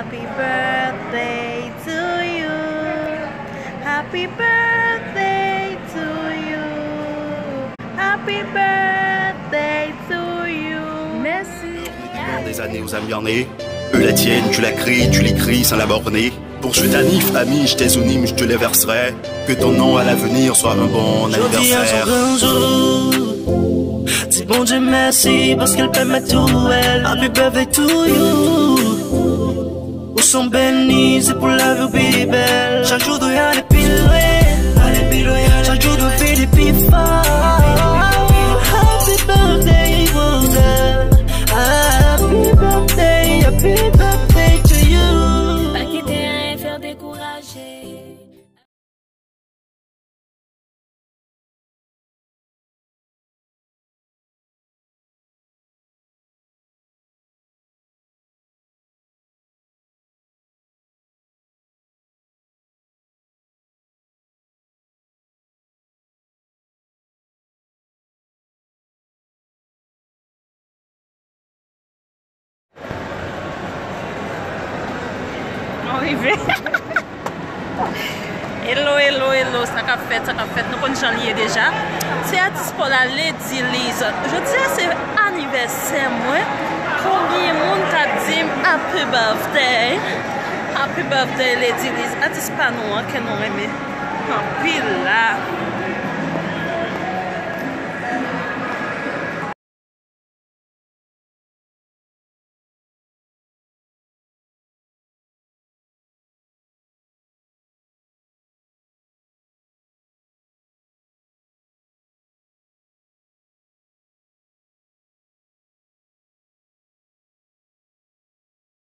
Happy birthday to you. Happy birthday to you. Happy birthday to you. Merci. Des années aux amis en est. Eux la tienne, tu la cries, tu l'écris sans la borner. Pour jouer ta nif, ami, je t'aisonime, je te les verserai. Que ton nom à l'avenir soit un bon anniversaire. Dis bon Dieu merci parce qu'elle permet tout elle. Happy birthday to you. Où sont bénis, c'est pour la vie belle. Chaque jour doit aller plus loin. Chaque jour doit faire des plus forts. Happy birthday, happy birthday to you. Pas quitter rien, faire décourager. Hello, ça qu'a fait, nous connaissons déjà. C'est artiste pour la Lady Liz. Je dis c'est anniversaire moi. Combien de monde t'a dit happy birthday Lady Liz. Artiste pas nous, que nous aimons. En pile là.